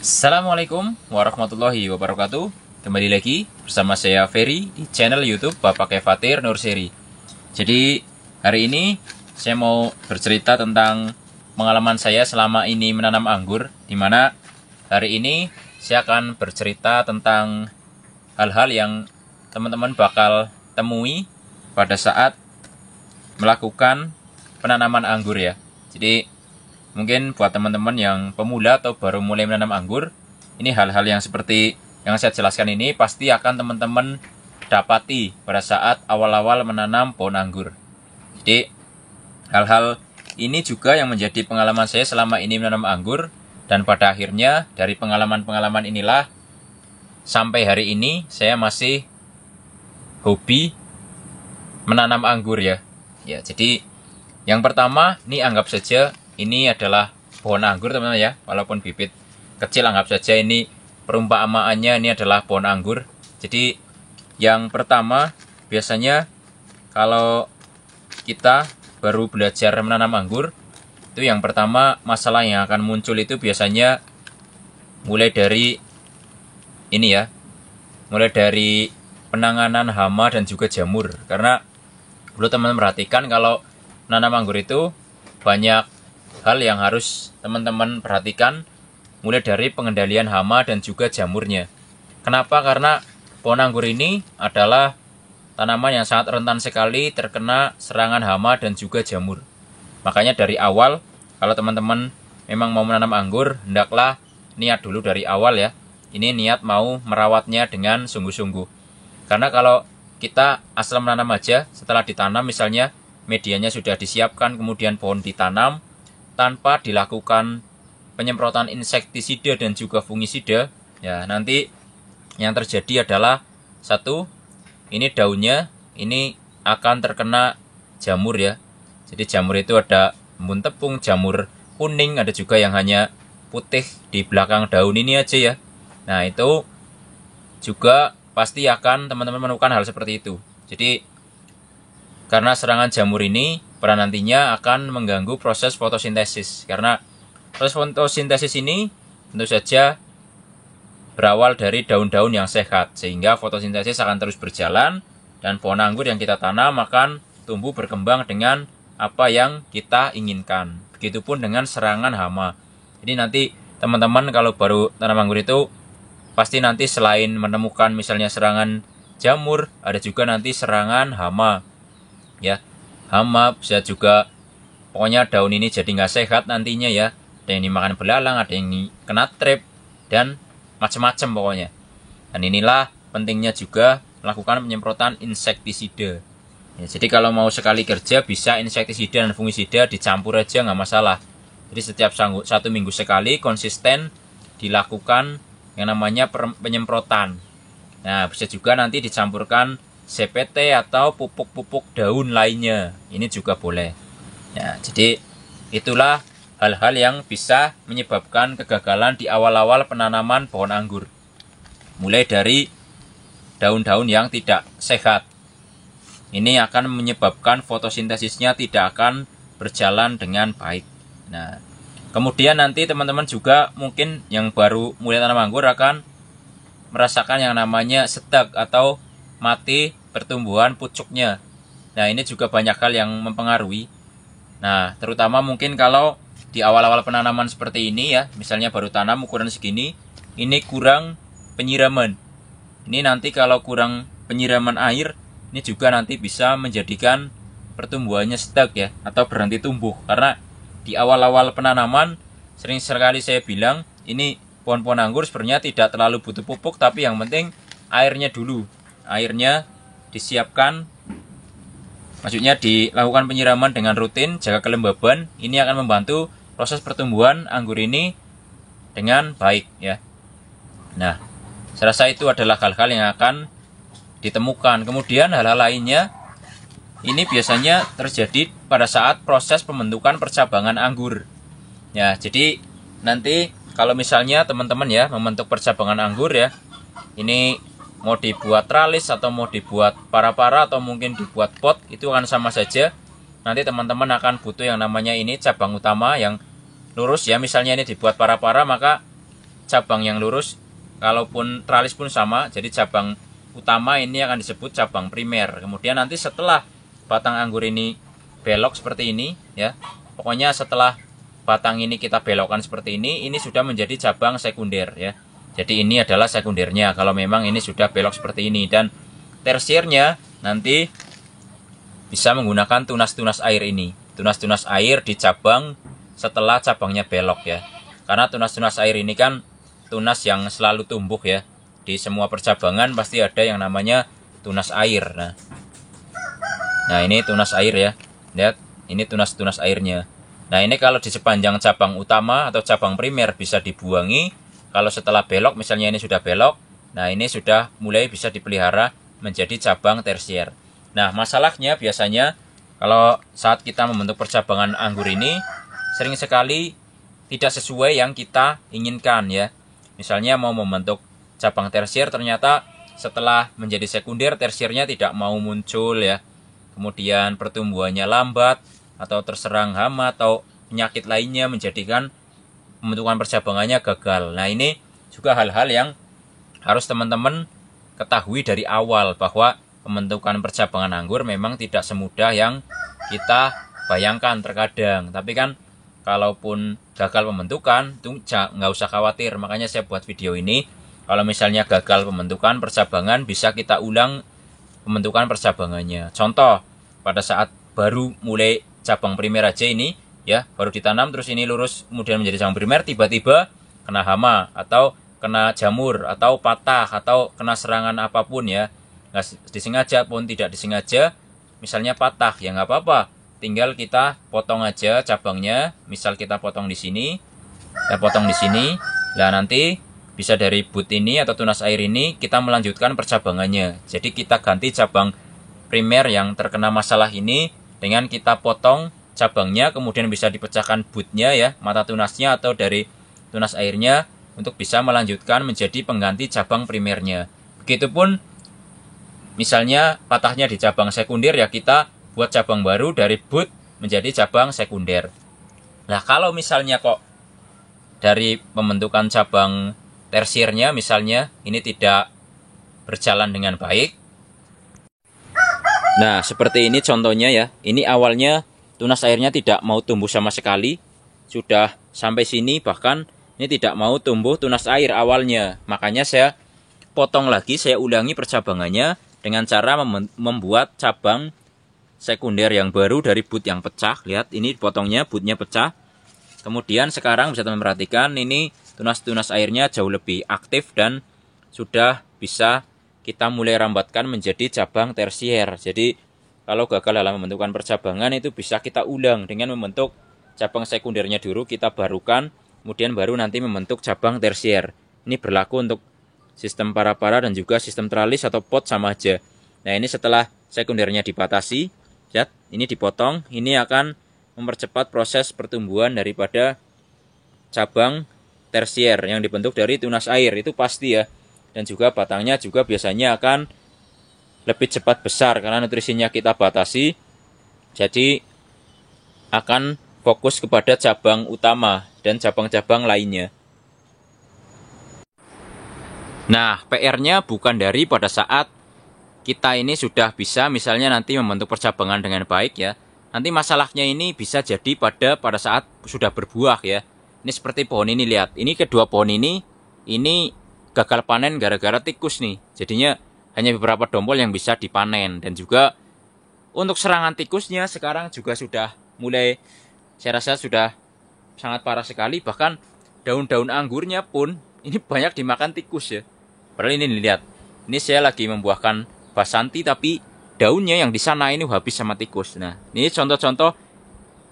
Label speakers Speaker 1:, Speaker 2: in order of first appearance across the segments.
Speaker 1: Assalamualaikum warahmatullahi wabarakatuh. Kembali lagi bersama saya Ferry di channel YouTube Bapak Kefatir Nurseri. Jadi hari ini saya mau bercerita tentang pengalaman saya selama ini menanam anggur, di mana hari ini saya akan bercerita tentang hal-hal yang teman-teman bakal temui pada saat melakukan penanaman anggur ya. Jadi mungkin buat teman-teman yang pemula atau baru mulai menanam anggur, ini hal-hal yang seperti yang saya jelaskan ini pasti akan teman-teman dapati pada saat awal-awal menanam pohon anggur. Jadi hal-hal ini juga yang menjadi pengalaman saya selama ini menanam anggur, dan pada akhirnya dari pengalaman-pengalaman inilah sampai hari ini saya masih hobi menanam anggur ya. Ya, jadi yang pertama ini anggap saja ini adalah pohon anggur teman-teman ya, walaupun bibit kecil anggap saja ini perumpamaannya ini adalah pohon anggur. Jadi yang pertama biasanya kalau kita baru belajar menanam anggur, itu yang pertama masalah yang akan muncul itu biasanya mulai dari ini ya, mulai dari penanganan hama dan juga jamur. Karena perlu teman-teman perhatikan kalau menanam anggur itu banyak hal yang harus teman-teman perhatikan, mulai dari pengendalian hama dan juga jamurnya. Kenapa? Karena pohon anggur ini adalah tanaman yang sangat rentan sekali terkena serangan hama dan juga jamur. Makanya dari awal, kalau teman-teman memang mau menanam anggur, hendaklah niat dulu dari awal ya. Ini niat mau merawatnya dengan sungguh-sungguh. Karena kalau kita asal menanam aja, setelah ditanam misalnya medianya sudah disiapkan, kemudian pohon ditanam, tanpa dilakukan penyemprotan insektisida dan juga fungisida, ya nanti yang terjadi adalah satu, ini daunnya ini akan terkena jamur ya. Jadi jamur itu ada embun tepung, jamur kuning, ada juga yang hanya putih di belakang daun ini aja ya. Nah itu juga pasti akan teman-teman menemukan hal seperti itu. Jadi karena serangan jamur ini pada nantinya akan mengganggu proses fotosintesis. Karena proses fotosintesis ini tentu saja berawal dari daun-daun yang sehat, sehingga fotosintesis akan terus berjalan dan pohon anggur yang kita tanam akan tumbuh berkembang dengan apa yang kita inginkan. Begitupun dengan serangan hama. Jadi nanti teman-teman kalau baru tanam anggur itu pasti nanti selain menemukan misalnya serangan jamur, ada juga nanti serangan hama ya. Hama bisa juga, pokoknya daun ini jadi nggak sehat nantinya ya. Ada yang dimakan belalang, ada yang kena trip, dan macam-macam pokoknya. Dan inilah pentingnya juga melakukan penyemprotan insektisida ya. Jadi kalau mau sekali kerja bisa insektisida dan fungisida dicampur aja, nggak masalah. Jadi setiap satu minggu sekali konsisten dilakukan yang namanya penyemprotan. Nah bisa juga nanti dicampurkan CPT atau pupuk-pupuk daun lainnya, ini juga boleh ya. Jadi itulah hal-hal yang bisa menyebabkan kegagalan di awal-awal penanaman pohon anggur, mulai dari daun-daun yang tidak sehat. Ini akan menyebabkan fotosintesisnya tidak akan berjalan dengan baik. Nah kemudian nanti teman-teman juga mungkin yang baru mulai tanam anggur akan merasakan yang namanya stuck atau mati pertumbuhan pucuknya. Nah ini juga banyak hal yang mempengaruhi. Nah terutama mungkin kalau di awal-awal penanaman seperti ini ya, misalnya baru tanam ukuran segini, ini kurang penyiraman. Ini nanti kalau kurang penyiraman air, ini juga nanti bisa menjadikan pertumbuhannya stuck ya, atau berhenti tumbuh. Karena di awal-awal penanaman sering sekali saya bilang, ini pohon-pohon anggur sebenarnya tidak terlalu butuh pupuk, tapi yang penting airnya dulu. Airnya disiapkan, maksudnya dilakukan penyiraman dengan rutin, jaga kelembaban. Ini akan membantu proses pertumbuhan anggur ini dengan baik ya. Nah saya rasa itu adalah hal-hal yang akan ditemukan. Kemudian hal-hal lainnya ini biasanya terjadi pada saat proses pembentukan percabangan anggur ya. Jadi nanti kalau misalnya teman-teman ya membentuk percabangan anggur ya, ini mau dibuat tralis atau mau dibuat para-para atau mungkin dibuat pot, itu akan sama saja. Nanti teman-teman akan butuh yang namanya ini cabang utama yang lurus ya. Misalnya ini dibuat para-para, maka cabang yang lurus, kalaupun tralis pun sama. Jadi cabang utama ini akan disebut cabang primer. Kemudian nanti setelah batang anggur ini belok seperti ini ya, pokoknya setelah batang ini kita belokkan seperti ini sudah menjadi cabang sekunder ya. Jadi ini adalah sekundernya kalau memang ini sudah belok seperti ini. Dan tersiernya nanti bisa menggunakan tunas-tunas air ini. Tunas-tunas air di cabang setelah cabangnya belok ya. Karena tunas-tunas air ini kan tunas yang selalu tumbuh ya. Di semua percabangan pasti ada yang namanya tunas air. Nah ini tunas air ya. Lihat, ini tunas-tunas airnya. Nah ini kalau di sepanjang cabang utama atau cabang primer bisa dibuangi. Kalau setelah belok, misalnya ini sudah belok, nah ini sudah mulai bisa dipelihara menjadi cabang tersier. Nah masalahnya biasanya kalau saat kita membentuk percabangan anggur ini, sering sekali tidak sesuai yang kita inginkan ya. Misalnya mau membentuk cabang tersier, ternyata setelah menjadi sekunder, tersiernya tidak mau muncul ya. Kemudian pertumbuhannya lambat, atau terserang hama atau penyakit lainnya menjadikan pembentukan percabangannya gagal. Nah ini juga hal-hal yang harus teman-teman ketahui dari awal, bahwa pembentukan percabangan anggur memang tidak semudah yang kita bayangkan terkadang. Tapi kan kalaupun gagal pembentukan itu nggak usah khawatir. Makanya saya buat video ini. Kalau misalnya gagal pembentukan percabangan, bisa kita ulang pembentukan percabangannya. Contoh, pada saat baru mulai cabang primer aja ini ya, baru ditanam terus ini lurus kemudian menjadi cabang primer, tiba-tiba kena hama atau kena jamur atau patah atau kena serangan apapun ya, nggak disengaja pun tidak disengaja, misalnya patah ya nggak apa-apa, tinggal kita potong aja cabangnya. Misal kita potong di sini, kita potong di sini, nah nanti bisa dari but ini atau tunas air ini kita melanjutkan percabangannya. Jadi kita ganti cabang primer yang terkena masalah ini dengan kita potong cabangnya, kemudian bisa dipecahkan butnya ya, mata tunasnya atau dari tunas airnya, untuk bisa melanjutkan menjadi pengganti cabang primernya. Begitupun misalnya patahnya di cabang sekunder ya, kita buat cabang baru dari but menjadi cabang sekunder. Nah kalau misalnya kok dari pembentukan cabang tersiernya misalnya ini tidak berjalan dengan baik, nah seperti ini contohnya ya, ini awalnya tunas airnya tidak mau tumbuh sama sekali, sudah sampai sini bahkan ini tidak mau tumbuh tunas air awalnya. Makanya saya potong lagi, saya ulangi percabangannya dengan cara membuat cabang sekunder yang baru dari but yang pecah. Lihat ini potongnya, butnya pecah. Kemudian sekarang bisa teman perhatikan, ini tunas-tunas airnya jauh lebih aktif dan sudah bisa kita mulai rambatkan menjadi cabang tersier. Jadi kalau gagal dalam membentukan percabangan itu bisa kita ulang dengan membentuk cabang sekundernya dulu, kita barukan, kemudian baru nanti membentuk cabang tersier. Ini berlaku untuk sistem para-para dan juga sistem tralis atau pot sama aja. Nah ini setelah sekundernya dibatasi, lihat ini dipotong, ini akan mempercepat proses pertumbuhan daripada cabang tersier yang dibentuk dari tunas air, itu pasti ya. Dan juga batangnya juga biasanya akan lebih cepat besar karena nutrisinya kita batasi, jadi akan fokus kepada cabang utama dan cabang-cabang lainnya. Nah PR-nya bukan dari pada saat kita ini sudah bisa misalnya nanti membentuk percabangan dengan baik ya, nanti masalahnya ini bisa jadi pada saat sudah berbuah ya. Ini seperti pohon ini, lihat ini kedua pohon ini gagal panen gara-gara tikus nih, jadinya hanya beberapa dompol yang bisa dipanen. Dan juga untuk serangan tikusnya sekarang juga sudah mulai, saya rasa sudah sangat parah sekali. Bahkan daun-daun anggurnya pun ini banyak dimakan tikus ya. Padahal ini lihat, ini saya lagi membuahkan basanti tapi daunnya yang di sana ini habis sama tikus. Nah ini contoh-contoh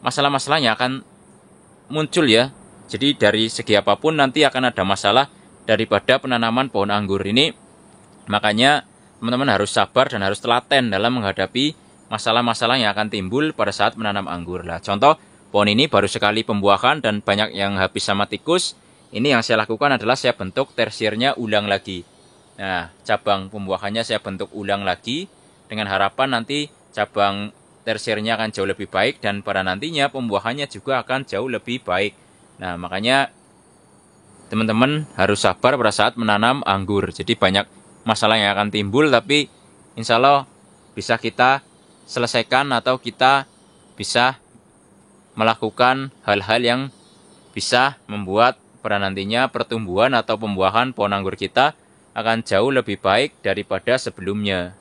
Speaker 1: masalah-masalah yang akan muncul ya. Jadi dari segi apapun nanti akan ada masalah daripada penanaman pohon anggur ini. Makanya teman-teman harus sabar dan harus telaten dalam menghadapi masalah-masalah yang akan timbul pada saat menanam anggur. Lah, contoh pohon ini baru sekali pembuahan dan banyak yang habis sama tikus. Ini yang saya lakukan adalah saya bentuk tersiernya ulang lagi. Nah, cabang pembuahannya saya bentuk ulang lagi dengan harapan nanti cabang tersiernya akan jauh lebih baik dan pada nantinya pembuahannya juga akan jauh lebih baik. Nah, makanya teman-teman harus sabar pada saat menanam anggur. Jadi banyak masalah yang akan timbul, tapi insya Allah bisa kita selesaikan atau kita bisa melakukan hal-hal yang bisa membuat pada nantinya pertumbuhan atau pembuahan pohon anggur kita akan jauh lebih baik daripada sebelumnya.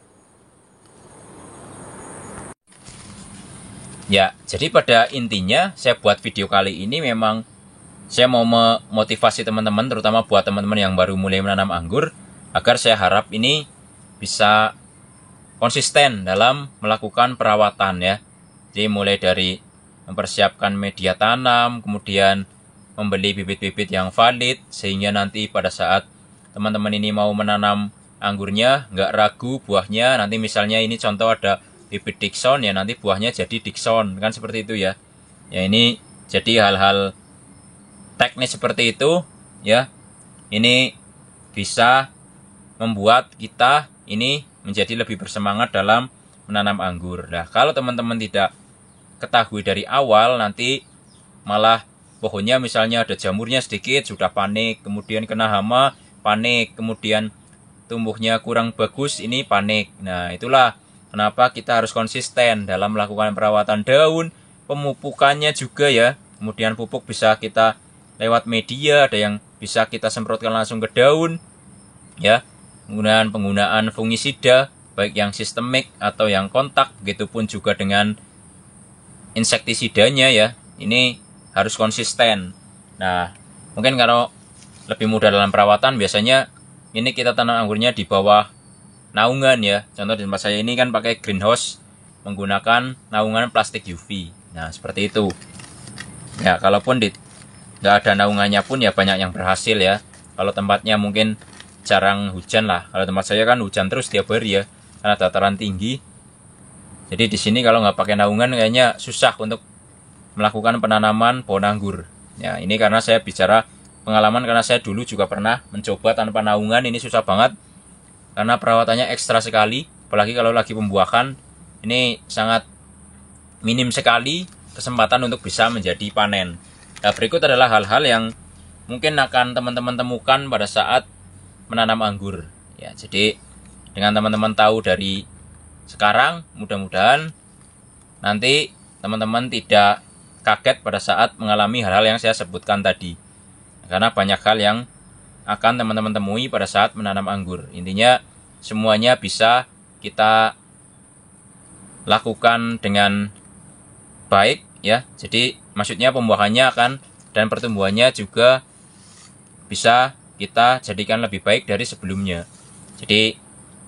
Speaker 1: Ya, jadi pada intinya saya buat video kali ini memang saya mau memotivasi teman-teman, terutama buat teman-teman yang baru mulai menanam anggur, agar saya harap ini bisa konsisten dalam melakukan perawatan ya. Jadi mulai dari mempersiapkan media tanam, kemudian membeli bibit-bibit yang valid, sehingga nanti pada saat teman-teman ini mau menanam anggurnya, nggak ragu buahnya, nanti misalnya ini contoh ada bibit Dickson, ya nanti buahnya jadi Dickson, kan seperti itu ya. Ya ini jadi hal-hal teknis seperti itu ya, ini bisa membuat kita ini menjadi lebih bersemangat dalam menanam anggur. Nah, kalau teman-teman tidak ketahui dari awal, nanti malah pohonnya misalnya ada jamurnya sedikit, sudah panik, kemudian kena hama, panik, kemudian tumbuhnya kurang bagus, ini panik. Nah, itulah kenapa kita harus konsisten dalam melakukan perawatan daun, pemupukannya juga ya. Kemudian pupuk bisa kita lewat media, ada yang bisa kita semprotkan langsung ke daun ya. Kemudian penggunaan fungisida baik yang sistemik atau yang kontak, begitupun juga dengan insektisidanya ya. Ini harus konsisten. Nah, mungkin kalau lebih mudah dalam perawatan, biasanya ini kita tanam anggurnya di bawah naungan ya. Contoh di tempat saya ini kan pakai greenhouse menggunakan naungan plastik UV. Nah, seperti itu. Ya, kalaupun nggak ada naungannya pun ya banyak yang berhasil ya. Kalau tempatnya mungkin jarang hujan lah. Kalau tempat saya kan hujan terus tiap hari ya, karena dataran tinggi. Jadi di sini kalau nggak pakai naungan kayaknya susah untuk melakukan penanaman pohon anggur. Ya, ini karena saya bicara pengalaman, karena saya dulu juga pernah mencoba tanpa naungan. Ini susah banget karena perawatannya ekstra sekali. Apalagi kalau lagi pembuahan, ini sangat minim sekali kesempatan untuk bisa menjadi panen. Nah, berikut adalah hal-hal yang mungkin akan teman-teman temukan pada saat menanam anggur. Ya, jadi dengan teman-teman tahu dari sekarang, mudah-mudahan nanti teman-teman tidak kaget pada saat mengalami hal-hal yang saya sebutkan tadi. Karena banyak hal yang akan teman-teman temui pada saat menanam anggur. Intinya semuanya bisa kita lakukan dengan baik ya. Jadi maksudnya pembuahannya akan dan pertumbuhannya juga bisa kita jadikan lebih baik dari sebelumnya. Jadi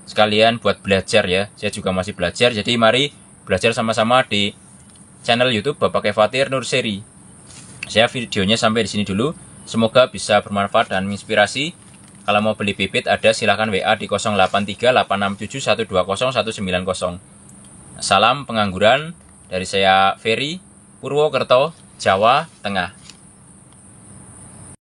Speaker 1: sekalian buat belajar ya. Saya juga masih belajar. Jadi mari belajar sama-sama di channel YouTube Bapak Kefatir Nurseri. Saya videonya sampai di sini dulu. Semoga bisa bermanfaat dan menginspirasi. Kalau mau beli bibit ada silahkan WA di 083867120190. Salam pengangguran dari saya Ferry, Purwokerto, Jawa Tengah.